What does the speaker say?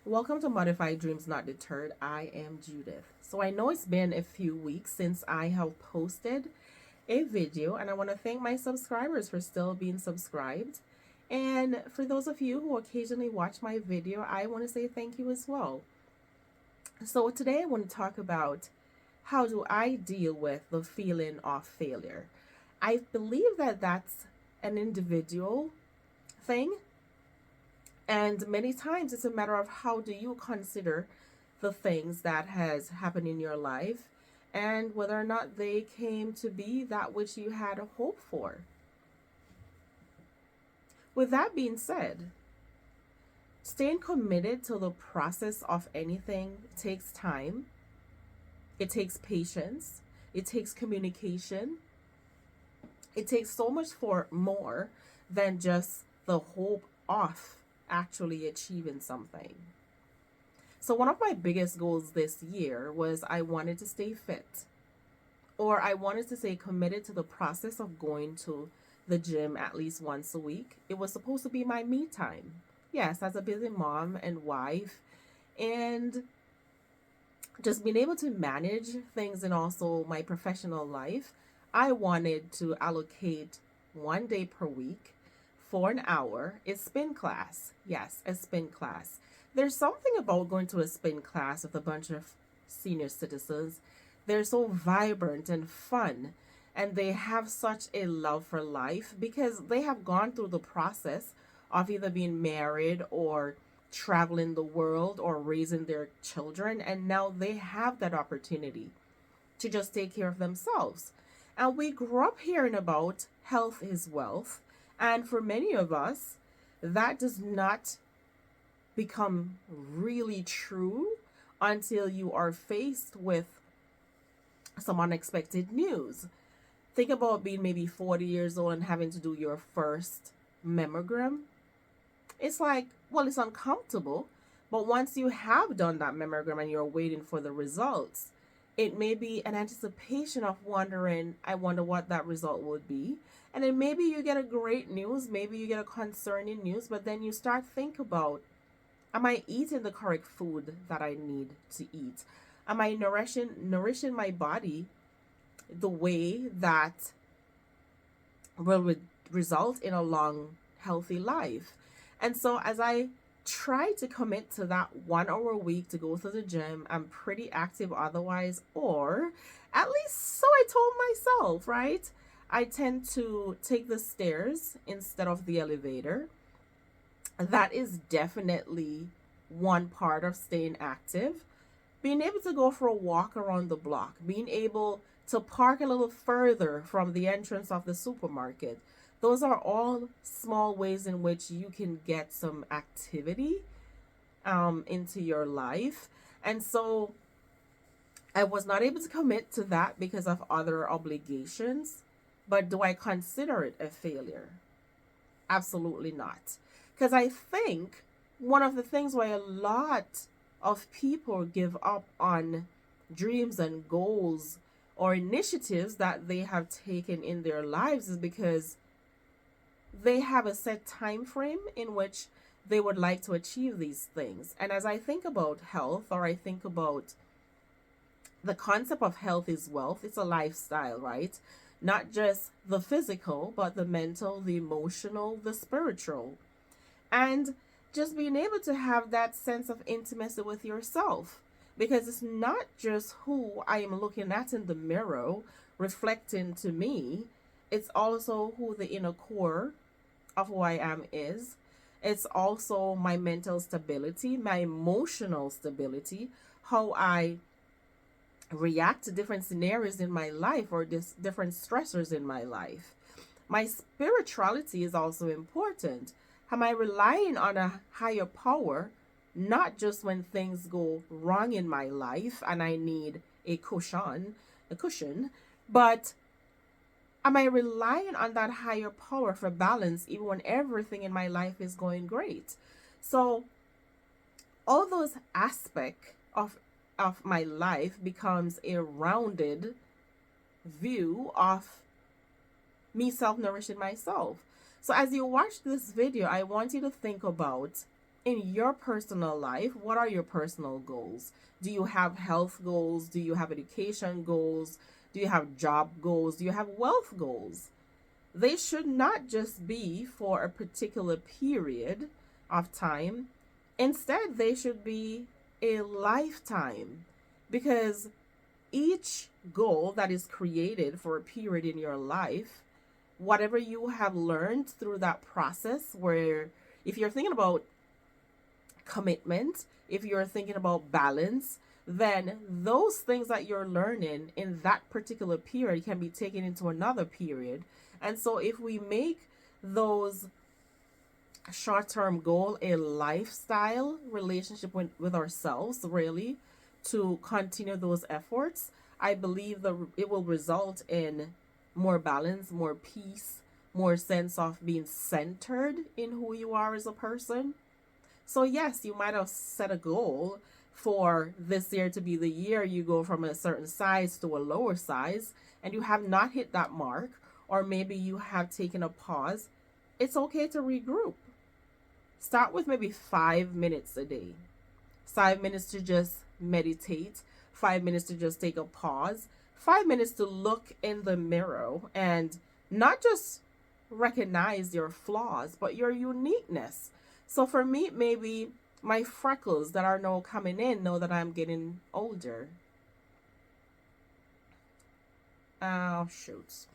Welcome to Modified Dreams Not Deterred. I am Judith. So I know it's been a few weeks since I have posted a video, and I want to thank my subscribers for still being subscribed. And for those of you who occasionally watch my video, I want to say thank you as well. So today I want to talk about how do I deal with the feeling of failure. I believe that that's an individual thing, and many times it's a matter of how do you consider the things that has happened in your life and whether or not they came to be that which you had a hope for. With that being said, staying committed to the process of anything takes time, it takes patience, it takes communication, it takes so much for more than just the hope of actually achieving something. So, one of my biggest goals this year was I wanted to stay fit, or I wanted to stay committed to the process of going to the gym at least once a week. It was supposed to be my me time. Yes, as a busy mom and wife, and just being able to manage things and also my professional life, I wanted to allocate 1 day per week for an hour. It's spin class. Yes, a spin class. There's something about going to a spin class with a bunch of senior citizens. They're so vibrant and fun, and they have such a love for life because they have gone through the process of either being married or traveling the world or raising their children, and now they have that opportunity to just take care of themselves. And we grew up hearing about health is wealth, and for many of us, that does not become really true until you are faced with some unexpected news. Think about being maybe 40 years old and having to do your first mammogram. It's like, well, it's uncomfortable, but once you have done that mammogram and you're waiting for the results, it may be an anticipation of wondering, I wonder what that result would be. And then maybe you get a great news, maybe you get a concerning news, but then you start think about, am I eating the correct food that I need to eat? Am I nourishing my body the way that will result in a long, healthy life? And so, as I try to commit to that 1 hour a week to go to the gym, I'm pretty active otherwise, or at least so I told myself, right? I tend to take the stairs instead of the elevator. That is definitely one part of staying active. Being able to go for a walk around the block, being able to park a little further from the entrance of the supermarket. Those are all small ways in which you can get some activity into your life. And so I was not able to commit to that because of other obligations. But do I consider it a failure? Absolutely not. Because I think one of the things why a lot of people give up on dreams and goals or initiatives that they have taken in their lives is because they have a set time frame in which they would like to achieve these things. And as I think about health, or I think about the concept of health is wealth, it's a lifestyle, right? Not just the physical, but the mental, the emotional, the spiritual. And just being able to have that sense of intimacy with yourself. Because it's not just who I am looking at in the mirror reflecting to me, it's also who the inner core of who I am is. It's also my mental stability, my emotional stability, how I react to different scenarios in my life or different stressors in my life. My spirituality is also important. Am I relying on a higher power, not just when things go wrong in my life and I need a cushion, but am I relying on that higher power for balance even when everything in my life is going great? So all those aspects of my life becomes a rounded view of me self-nourishing myself. So as you watch this video, I want you to think about in your personal life, what are your personal goals? Do you have health goals? Do you have education goals? Do you have job goals? Do you have wealth goals? They should not just be for a particular period of time. Instead, they should be a lifetime, because each goal that is created for a period in your life, whatever you have learned through that process, where if you're thinking about commitment, if you're thinking about balance, then those things that you're learning in that particular period can be taken into another period. And so if we make those short-term goal a lifestyle relationship with ourselves, really, to continue those efforts, I believe that it will result in more balance, more peace, more sense of being centered in who you are as a person. So yes, you might have set a goal for this year to be the year you go from a certain size to a lower size, and you have not hit that mark, or maybe you have taken a pause. It's okay to regroup. Start with maybe 5 minutes a day. 5 minutes to just meditate, 5 minutes to just take a pause, 5 minutes to look in the mirror and not just recognize your flaws, but your uniqueness. So for me, maybe my freckles that are now coming in now that I'm getting older. Oh, shoots.